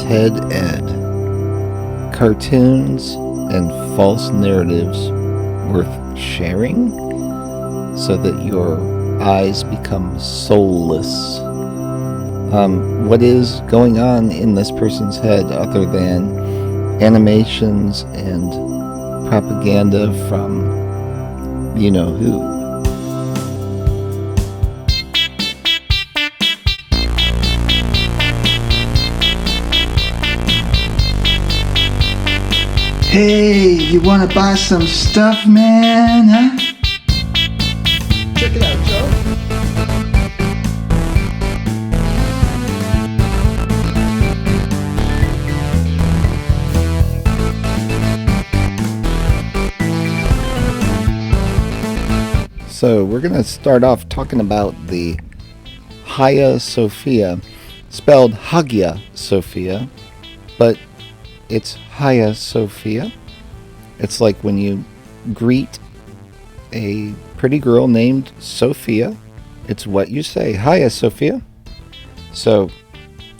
TED Ed. Cartoons and false narratives worth sharing so that your eyes become soulless. What is going on in this person's head other than animations and propaganda from you know who? Hey, you want to buy some stuff, man? Huh? Check it out, Joe. So we're going to start off talking about the Hagia Sophia, spelled Hagia Sophia, but it's Hagia Sophia. It's like when you greet a pretty girl named Sophia, it's what you say, Hagia Sophia. So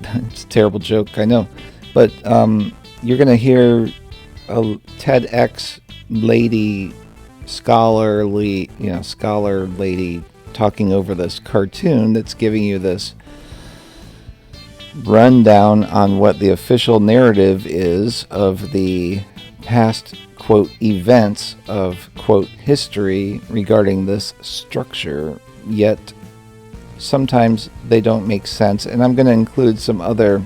it's a terrible joke, I know, but you're going to hear a TEDx lady, scholar lady talking over this cartoon that's giving you this rundown on what the official narrative is of the past, quote, events of, quote, history regarding this structure, yet sometimes they don't make sense. And I'm going to include some other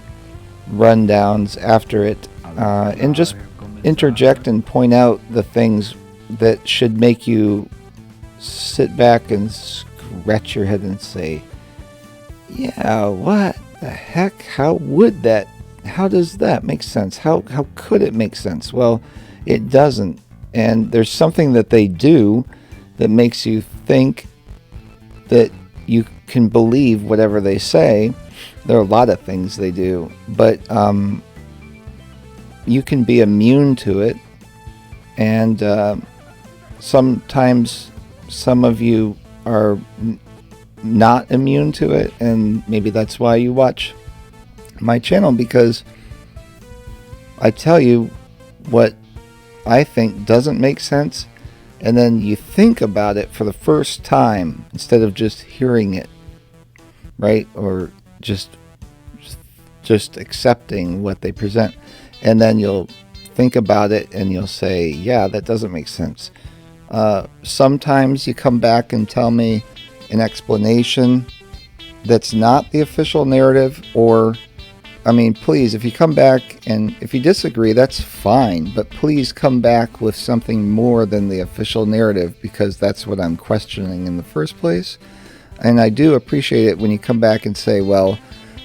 rundowns after it and just interject and point out the things that should make you sit back and scratch your head and say, yeah, what the heck? How does that make sense? How could it make sense? Well, it doesn't. And there's something that they do that makes you think that you can believe whatever they say. There are a lot of things they do, but you can be immune to it. And sometimes some of you are not immune to it, and maybe that's why you watch my channel, because I tell you what I think doesn't make sense, and then you think about it for the first time instead of just hearing it, right? Or just accepting what they present, and then you'll think about it and you'll say, yeah, that doesn't make sense. Sometimes you come back and tell me an explanation that's not the official narrative, or, I mean, please, if you come back and if you disagree, that's fine, but please come back with something more than the official narrative, because that's what I'm questioning in the first place. And I do appreciate it when you come back and say, well,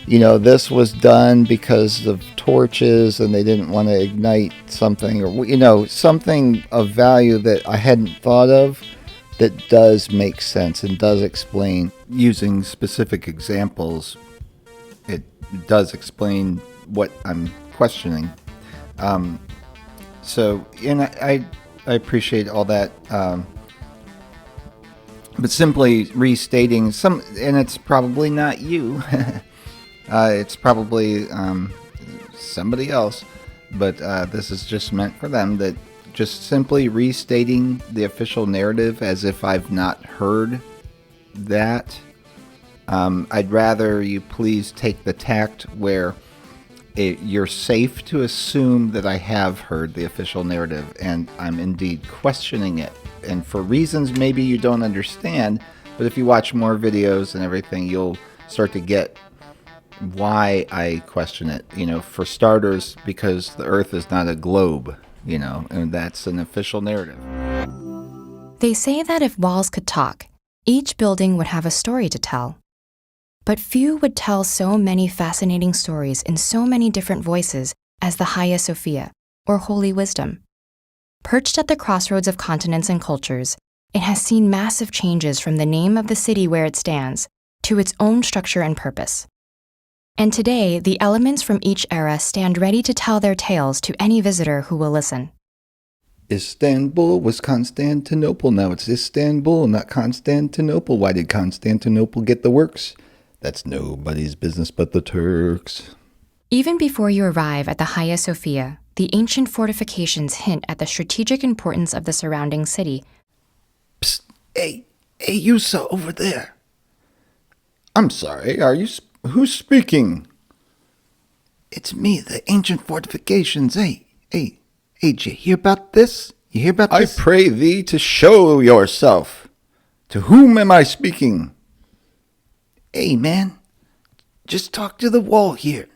you know, this was done because of torches and they didn't want to ignite something, or, you know, something of value that I hadn't thought of that does make sense and does explain, using specific examples, it does explain what I'm questioning. So, and I appreciate all that. But simply restating some, and it's probably not you, it's probably somebody else, but this is just meant for them, that just simply restating the official narrative as if I've not heard that. I'd rather you please take the tact where you're safe to assume that I have heard the official narrative and I'm indeed questioning it. And for reasons maybe you don't understand, but if you watch more videos and everything, you'll start to get why I question it. You know, for starters, because the Earth is not a globe. You know, and that's an official narrative. They say that if walls could talk, each building would have a story to tell. But few would tell so many fascinating stories in so many different voices as the Hagia Sophia, or Holy Wisdom. Perched at the crossroads of continents and cultures, it has seen massive changes from the name of the city where it stands to its own structure and purpose. And today, the elements from each era stand ready to tell their tales to any visitor who will listen. Istanbul was Constantinople. Now it's Istanbul, not Constantinople. Why did Constantinople get the works? That's nobody's business but the Turks. Even before you arrive at the Hagia Sofia, the ancient fortifications hint at the strategic importance of the surrounding city. Psst, hey, you saw over there. I'm sorry, who's speaking? It's me, the ancient fortifications. Hey, did you hear about this? You hear about this? I pray thee to show yourself. To whom am I speaking? Hey, man, just talk to the wall here.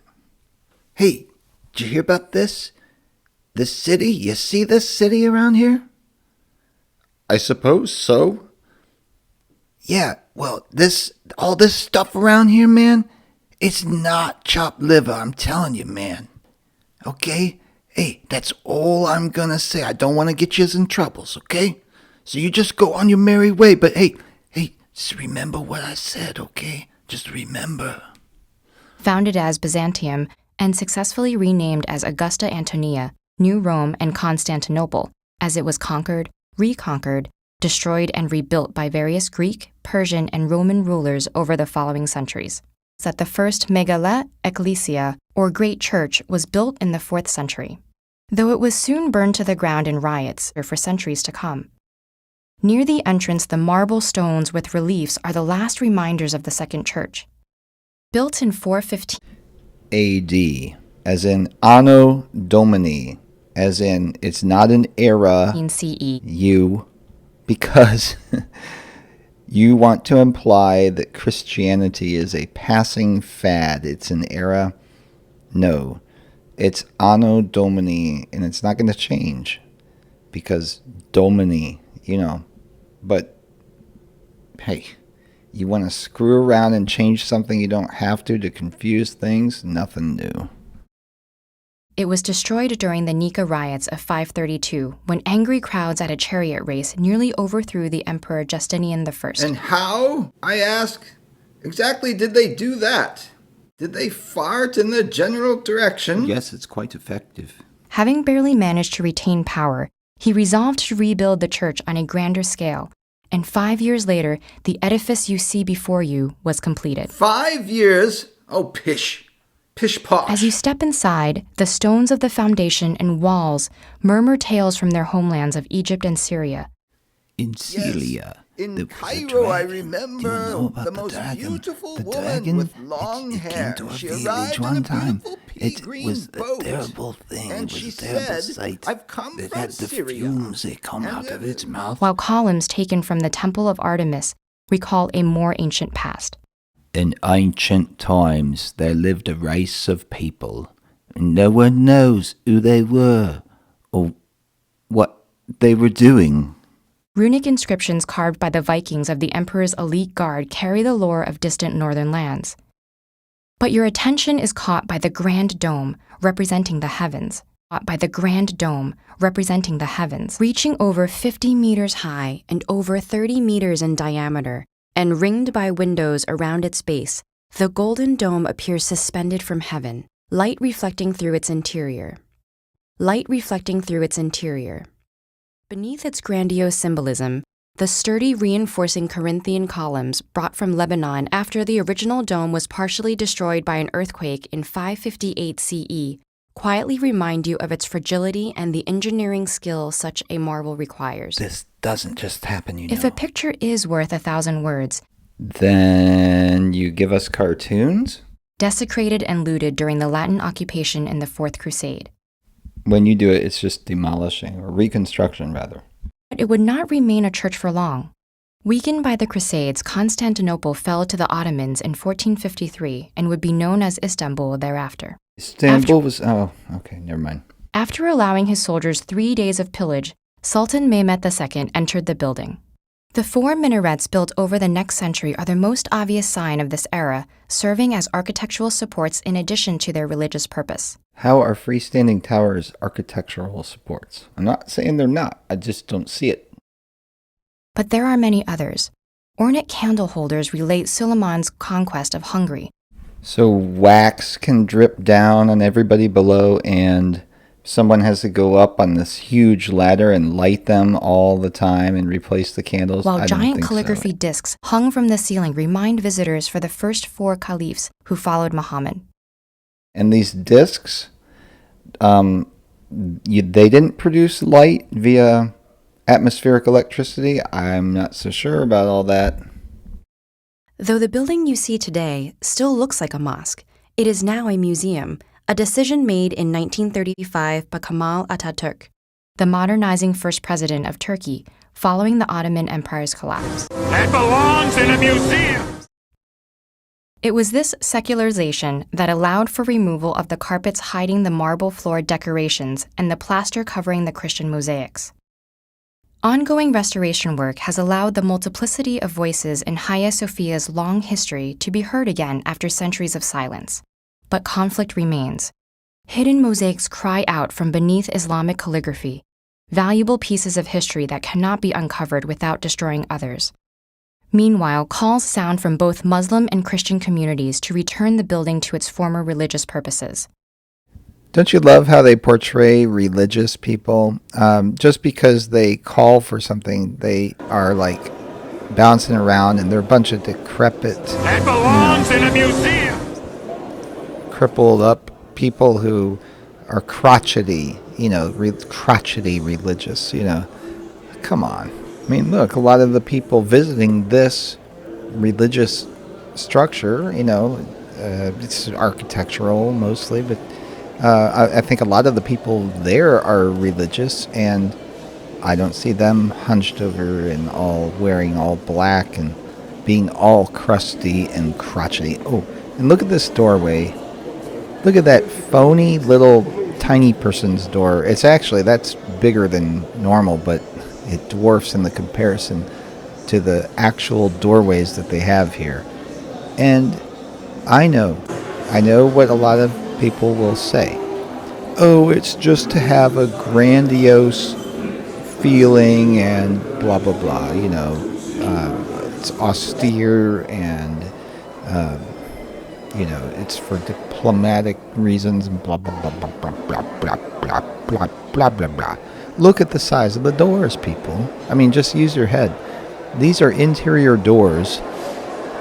Hey, did you hear about this? This city? You see this city around here? I suppose so. Yeah, well, all this stuff around here, man, it's not chopped liver, I'm telling you, man. Okay? Hey, that's all I'm gonna say. I don't want to get you in troubles, okay? So you just go on your merry way, but hey, just remember what I said, okay? Just remember. Founded as Byzantium and successfully renamed as Augusta Antonia, New Rome, and Constantinople, as it was conquered, reconquered, destroyed, and rebuilt by various Greek, Persian, and Roman rulers over the following centuries. That the first megala ecclesia, or great church, was built in the 4th century, though it was soon burned to the ground in riots for centuries to come. Near the entrance, the marble stones with reliefs are the last reminders of the second church. Built in 415 AD, as in Anno Domini, as in it's not an era, CE. Because you want to imply that Christianity is a passing fad. It's an era. No, it's Anno Domini, and it's not going to change because Domini, But, hey, you want to screw around and change something you don't have to confuse things? Nothing new. It was destroyed during the Nika riots of 532, when angry crowds at a chariot race nearly overthrew the Emperor Justinian I. And how, I ask, exactly did they do that? Did they fart in the general direction? Yes, it's quite effective. Having barely managed to retain power, he resolved to rebuild the church on a grander scale, and 5 years later, the edifice you see before you was completed. 5 years? Oh, pish. Pish-posh. As you step inside, the stones of the foundation and walls murmur tales from their homelands of Egypt and Syria. In Syria, in Cairo, I remember the most beautiful woman with long hair. She arrived in a beautiful pea green boat. It was a terrible thing. And she said, I've come from Syria. Fumes, they come out of its mouth. While columns taken from the Temple of Artemis recall a more ancient past. In ancient times, there lived a race of people, and no one knows who they were or what they were doing. Runic inscriptions carved by the Vikings of the Emperor's elite guard carry the lore of distant northern lands. But your attention is caught by the Grand Dome, representing the heavens. Reaching over 50 meters high and over 30 meters in diameter, and ringed by windows around its base, the Golden Dome appears suspended from heaven, light reflecting through its interior. Beneath its grandiose symbolism, the sturdy reinforcing Corinthian columns brought from Lebanon after the original dome was partially destroyed by an earthquake in 558 CE quietly remind you of its fragility and the engineering skill such a marvel requires. This doesn't just happen, If a picture is worth 1,000 words, then you give us cartoons? Desecrated and looted during the Latin occupation in the Fourth Crusade. When you do it, it's just demolishing, or reconstruction, rather. But it would not remain a church for long. Weakened by the Crusades, Constantinople fell to the Ottomans in 1453 and would be known as Istanbul thereafter. Okay, never mind. After allowing his soldiers 3 days of pillage, Sultan Mehmed II entered the building. The 4 minarets built over the next century are the most obvious sign of this era, serving as architectural supports in addition to their religious purpose. How are freestanding towers architectural supports? I'm not saying they're not, I just don't see it. But there are many others. Ornate candle holders relate Suleiman's conquest of Hungary. So wax can drip down on everybody below, and someone has to go up on this huge ladder and light them all the time and replace the candles? While giant calligraphy discs hung from the ceiling remind visitors for the first 4 caliphs who followed Muhammad. And these discs, they didn't produce light via atmospheric electricity. I'm not so sure about all that. Though the building you see today still looks like a mosque, it is now a museum, a decision made in 1935 by Kemal Atatürk, the modernizing first president of Turkey following the Ottoman Empire's collapse. That belongs in a museum! It was this secularization that allowed for removal of the carpets hiding the marble floor decorations and the plaster covering the Christian mosaics. Ongoing restoration work has allowed the multiplicity of voices in Hagia Sophia's long history to be heard again after centuries of silence. But conflict remains. Hidden mosaics cry out from beneath Islamic calligraphy, valuable pieces of history that cannot be uncovered without destroying others. Meanwhile, calls sound from both Muslim and Christian communities to return the building to its former religious purposes. Don't you love how they portray religious people? Just because they call for something, they are like bouncing around, and they're a bunch of decrepit, That belongs in a museum! crippled up people who are crotchety, crotchety religious, Come on. I mean, look, a lot of the people visiting this religious structure, it's architectural mostly, but I think a lot of the people there are religious, and I don't see them hunched over and all wearing all black and being all crusty and crotchety. Oh, and look at this doorway. Look at that phony little tiny person's door. That's bigger than normal, but it dwarfs in the comparison to the actual doorways that they have here. And I know what a lot of people will say. Oh, it's just to have a grandiose feeling and blah, blah, blah. It's austere and, it's for diplomatic reasons and blah, blah, blah, blah, blah, blah, blah, blah, blah, blah, blah, blah. Look at the size of the doors, people. I mean, just use your head. These are interior doors,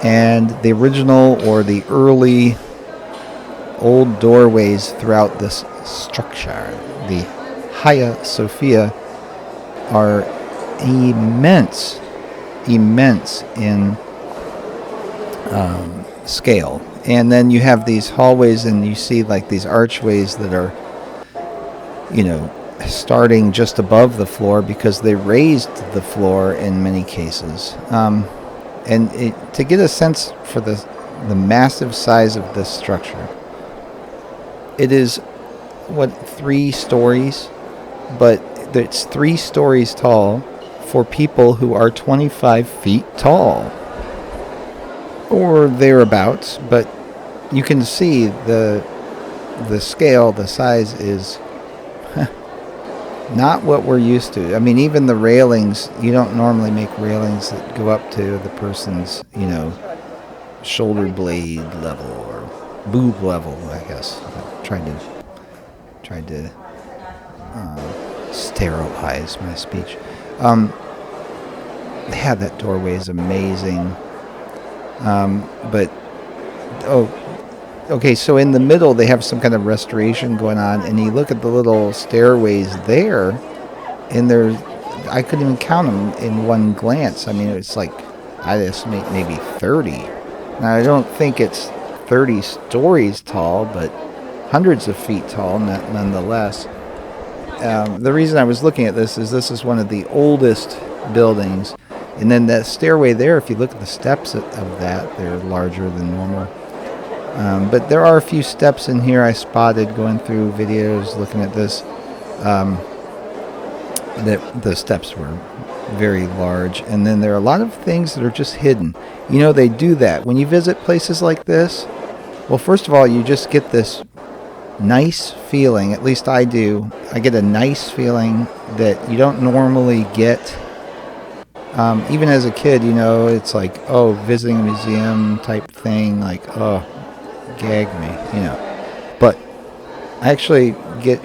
and the original or the early old doorways throughout this structure, the Hagia Sophia, are immense in scale. And then you have these hallways, and you see like these archways that are, starting just above the floor because they raised the floor in many cases. To get a sense for the massive size of this structure, it is 3 stories, but it's 3 stories tall for people who are 25 feet tall or thereabouts. But you can see the scale, the size is not what we're used to. I mean, even the railings, you don't normally make railings that go up to the person's, shoulder blade level or boob level, I guess. I tried to sterilize my speech. Yeah, that doorway is amazing. Okay, so in the middle they have some kind of restoration going on, and you look at the little stairways there, and I couldn't even count them in one glance. I mean, it's like, I estimate maybe 30. Now, I don't think it's 30 stories tall, but hundreds of feet tall nonetheless. The reason I was looking at this is one of the oldest buildings, and then that stairway there, if you look at the steps of that, they're larger than normal. But there are a few steps in here I spotted going through videos looking at this. That the steps were very large, and then there are a lot of things that are just hidden. They do that when you visit places like this. Well, first of all, you just get this nice feeling, at least I do. I get a nice feeling that you don't normally get. Even as a kid, it's like, oh, visiting a museum type thing, like, oh, gag me, But actually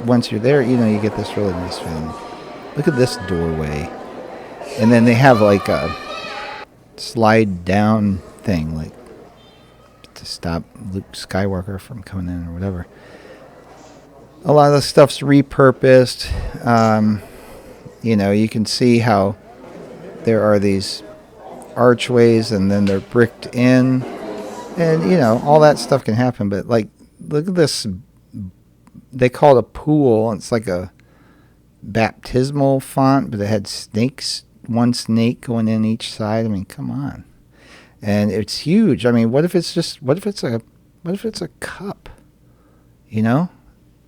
once you're there, you get this really nice feeling. Look at this doorway. And then they have like a slide down thing, like to stop Luke Skywalker from coming in or whatever. A lot of the stuff's repurposed. You can see how there are these archways and then they're bricked in. And, all that stuff can happen. But, like, look at this. They call it a pool. It's like a baptismal font, but it had snakes, one snake going in each side. I mean, come on. And it's huge. I mean, what if it's a cup,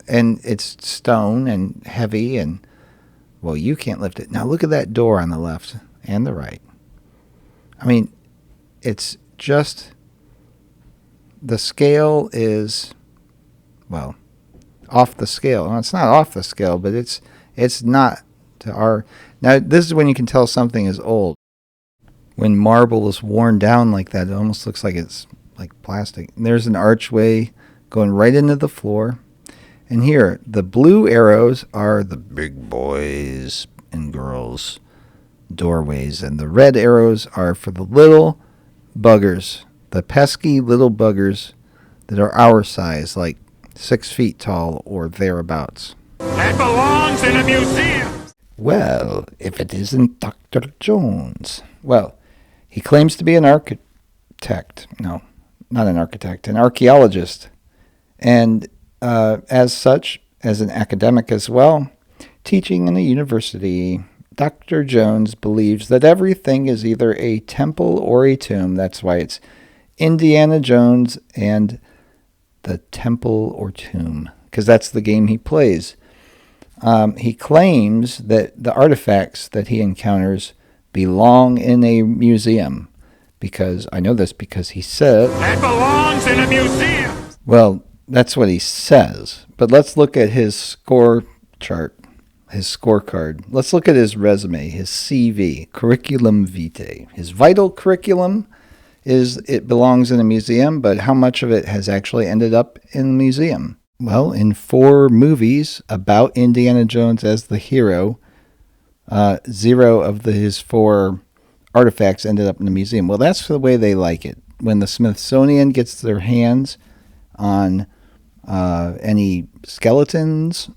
And it's stone and heavy and, well, you can't lift it. Now look at that door on the left and the right. I mean, it's just, the scale is, well, off the scale. Well, it's not off the scale, but it's not to our. Now, this is when you can tell something is old. When marble is worn down like that, it almost looks like it's like plastic. And there's an archway going right into the floor. And here, the blue arrows are the big boys and girls doorways, and the red arrows are for the little buggers, the pesky little buggers that are our size, like 6 feet tall or thereabouts. That belongs in a museum. Well, if it isn't Dr. Jones. Well, he claims to be an architect. No, not an architect, an archaeologist. And as such, as an academic as well, teaching in a university, Dr. Jones believes that everything is either a temple or a tomb. That's why it's Indiana Jones and the Temple or Tomb, because that's the game he plays. He claims that the artifacts that he encounters belong in a museum, because I know this because he said that belongs in a museum. Well, that's what he says. But let's look at his score chart, his scorecard. Let's look at his resume, his CV, curriculum vitae. His vital curriculum is it belongs in a museum, but how much of it has actually ended up in a museum? Well, in 4 movies about Indiana Jones as the hero, 0 of his 4 artifacts ended up in the museum. Well, that's the way they like it. When the Smithsonian gets their hands on any skeletons,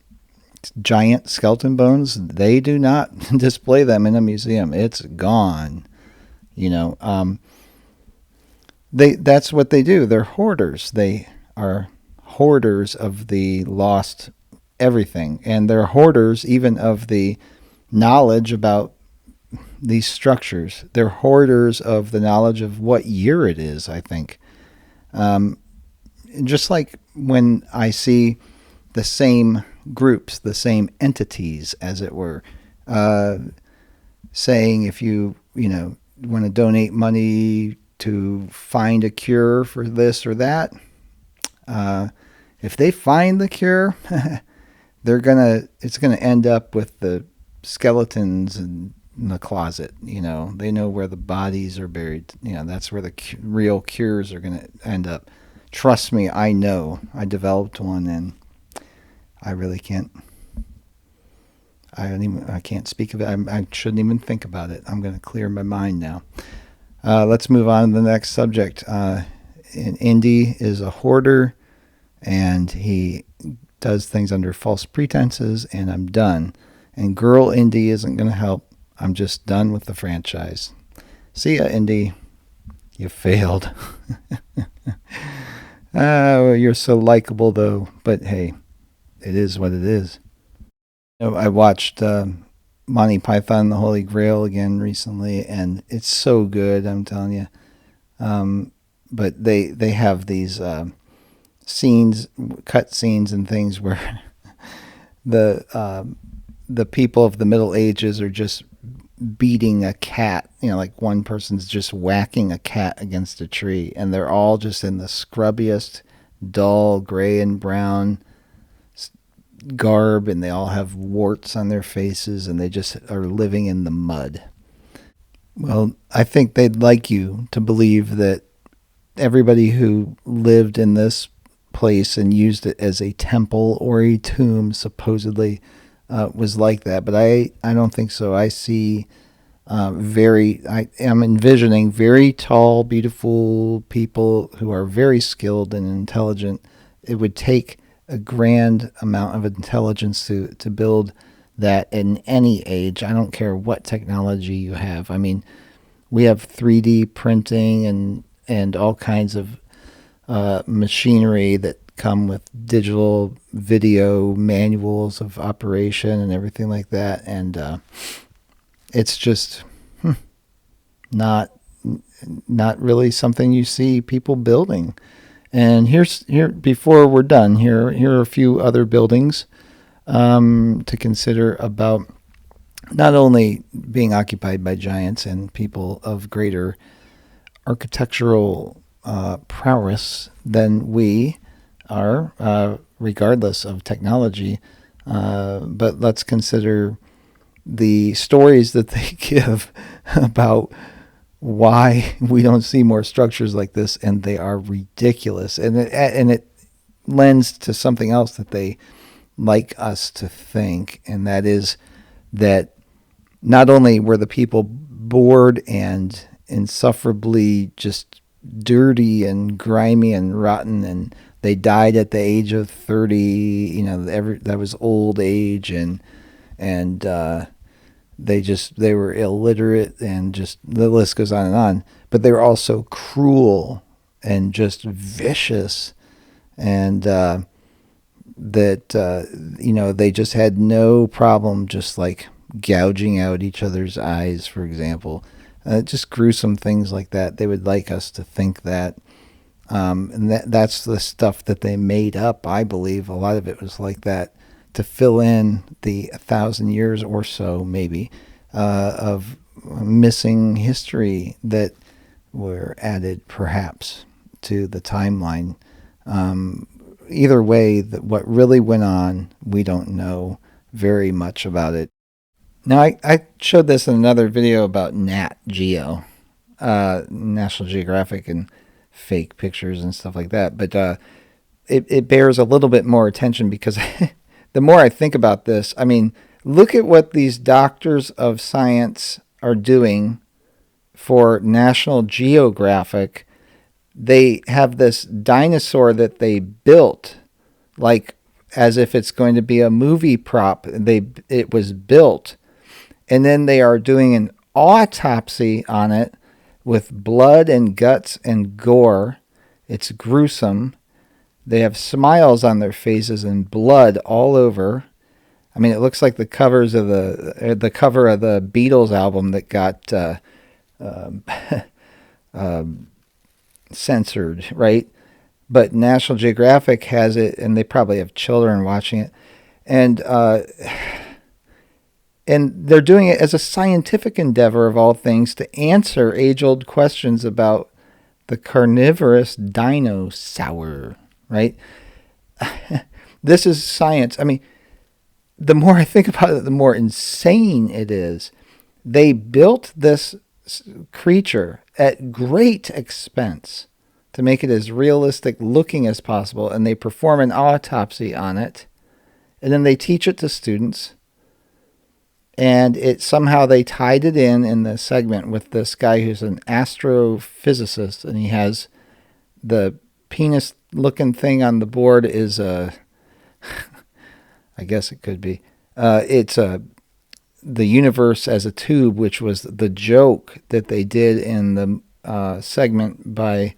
giant skeleton bones, they do not display them in a museum. It's gone. That's what they do. They're hoarders. They are hoarders of the lost everything. And they're hoarders even of the knowledge about these structures. They're hoarders of the knowledge of what year it is, I think. Just like when I see the same groups, the same entities, as it were, saying if you want to donate money to find a cure for this or that, if they find the cure, it's gonna end up with the skeletons in the closet. They know where the bodies are buried. That's where the real cures are gonna end up. Trust me, I know. I developed one, and I really can't. I can't speak of it. I shouldn't even think about it. I'm going to clear my mind now. Let's move on to the next subject. Indy is a hoarder, and he does things under false pretenses, and I'm done. And Girl Indy isn't going to help. I'm just done with the franchise. See ya, Indy. You failed. You're so likable, though. But hey, it is what it is. I watched Monty Python, The Holy Grail again recently, and it's so good, I'm telling you. But they have these scenes, cut scenes and things where the people of the Middle Ages are just beating a cat. Like one person's just whacking a cat against a tree, and they're all just in the scrubbiest, dull gray and brown garb, and they all have warts on their faces, and they just are living in the mud. Well, I think they'd like you to believe that everybody who lived in this place and used it as a temple or a tomb supposedly was like that, but I don't think so. I see I am envisioning very tall, beautiful people who are very skilled and intelligent. It would take a grand amount of intelligence to build that in any age. I don't care what technology you have. I mean, we have 3D printing and all kinds of machinery that come with digital video manuals of operation and everything like that. And it's just not really something you see people building. And here before we're done, here are a few other buildings to consider about not only being occupied by giants and people of greater architectural prowess than we are, regardless of technology, but let's consider the stories that they give about why we don't see more structures like this, and they are ridiculous. And it lends to something else that they like us to think, and that is that not only were the people bored and insufferably just dirty and grimy and rotten, and they died at the age of 30, that was old age, and they were illiterate, and just the list goes on and on. But they were also cruel and just vicious, and they just had no problem just like gouging out each other's eyes, for example. Just gruesome things like that. They would like us to think that. And that's the stuff that they made up, I believe. A lot of it was like that to fill in the 1,000 years or so, maybe, of missing history that were added, perhaps, to the timeline. Either way, what really went on, we don't know very much about it. Now, I showed this in another video about Nat Geo, National Geographic, and fake pictures and stuff like that. But it bears a little bit more attention because the more I think about this, I mean, look at what these doctors of science are doing for National Geographic. They have this dinosaur that they built, like as if it's going to be a movie prop. It was built. And then they are doing an autopsy on it with blood and guts and gore. It's gruesome. They have smiles on their faces and blood all over. I mean, it looks like the covers of the cover of the Beatles album that got censored, right? But National Geographic has it, and they probably have children watching it, and they're doing it as a scientific endeavor, of all things, to answer age-old questions about the carnivorous dinosaur, right? This is science. I mean, the more I think about it, the more insane it is. They built this creature at great expense to make it as realistic looking as possible, and they perform an autopsy on it, and then they teach it to students. And somehow they tied it in the segment with this guy who's an astrophysicist, and he has the penis-looking thing on the board is I guess it could be. It's the universe as a tube, which was the joke that they did in the segment by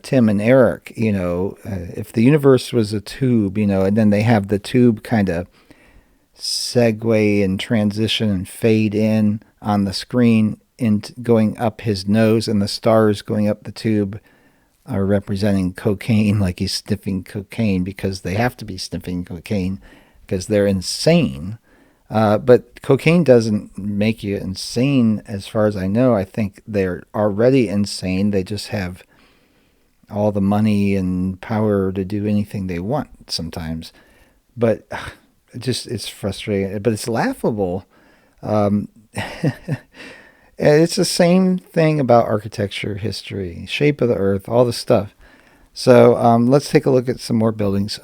Tim and Eric. If the universe was a tube, and then they have the tube kind of segue and transition and fade in on the screen into going up his nose, and the stars going up the tube are representing cocaine, like he's sniffing cocaine, because they have to be sniffing cocaine because they're insane. But cocaine doesn't make you insane, as far as I know. I think they're already insane. They just have all the money and power to do anything they want sometimes. But it's frustrating, but it's laughable. It's the same thing about architecture, history, shape of the earth, all this stuff. So let's take a look at some more buildings.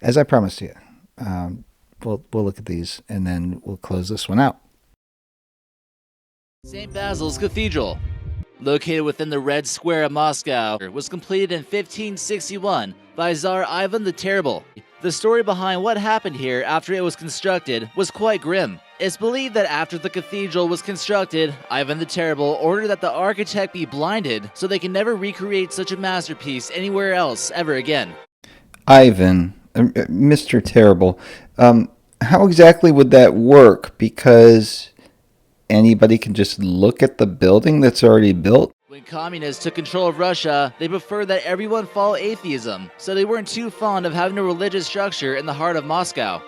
As I promised you, we'll look at these, and then we'll close this one out. St. Basil's Cathedral, located within the Red Square of Moscow, was completed in 1561 by Tsar Ivan the Terrible. The story behind what happened here after it was constructed was quite grim. It's believed that after the cathedral was constructed, Ivan the Terrible ordered that the architect be blinded so they can never recreate such a masterpiece anywhere else ever again. Ivan, Mr. Terrible, how exactly would that work? Because anybody can just look at the building that's already built? When communists took control of Russia, they preferred that everyone follow atheism, so they weren't too fond of having a religious structure in the heart of Moscow.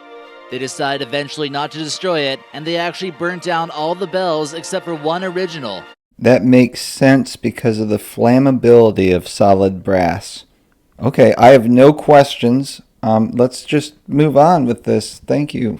They decided eventually not to destroy it, and they actually burnt down all the bells except for one original. That makes sense because of the flammability of solid brass. Okay, I have no questions. Let's just move on with this. Thank you.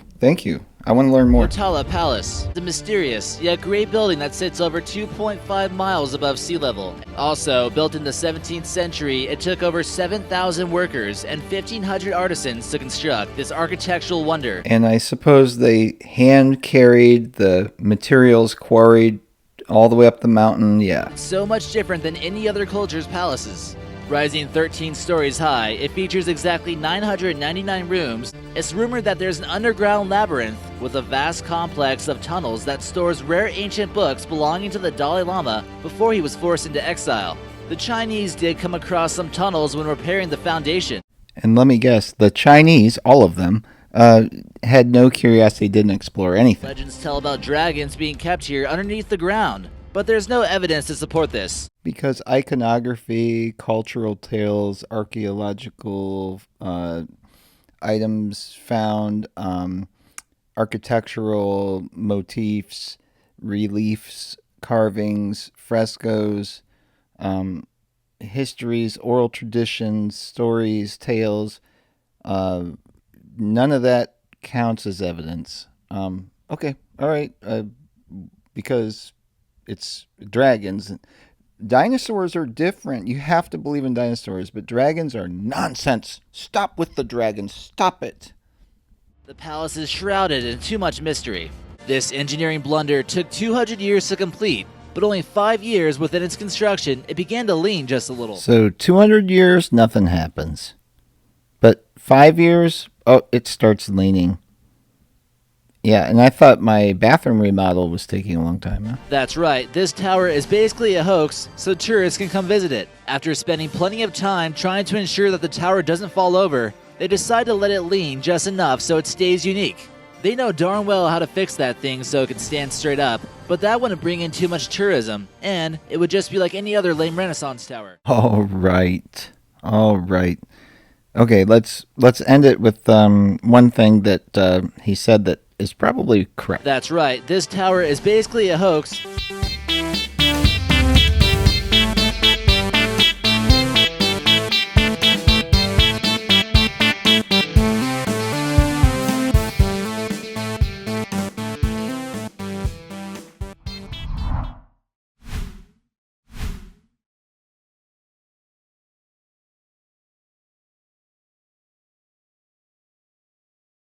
I want to learn more. Portala Palace, the mysterious yet great building that sits over 2.5 miles above sea level. Also, built in the 17th century, it took over 7,000 workers and 1,500 artisans to construct this architectural wonder. And I suppose they hand-carried the materials quarried all the way up the mountain, yeah. So much different than any other culture's palaces. Rising 13 stories high, it features exactly 999 rooms. It's rumored that there's an underground labyrinth with a vast complex of tunnels that stores rare ancient books belonging to the Dalai Lama before he was forced into exile. The Chinese did come across some tunnels when repairing the foundation. And let me guess, the Chinese, all of them, had no curiosity, didn't explore anything. Legends tell about dragons being kept here underneath the ground, but there's no evidence to support this. Because iconography, cultural tales, archaeological items found, architectural motifs, reliefs, carvings, frescoes, histories, oral traditions, stories, tales, none of that counts as evidence. Okay, all right, because it's dragons. Dinosaurs are different. You have to believe in dinosaurs, but dragons are nonsense. Stop with the dragons. Stop it. The palace is shrouded in too much mystery. This engineering blunder took 200 years to complete, but only 5 years within its construction, it began to lean just a little. So 200 years, nothing happens. But 5 years, oh, it starts leaning. Yeah, and I thought my bathroom remodel was taking a long time. Huh? That's right, this tower is basically a hoax so tourists can come visit it. After spending plenty of time trying to ensure that the tower doesn't fall over, they decide to let it lean just enough so it stays unique. They know darn well how to fix that thing so it can stand straight up, but that wouldn't bring in too much tourism, and it would just be like any other lame Renaissance tower. All right. Okay, let's end it with one thing that he said that is probably correct. That's right, this tower is basically a hoax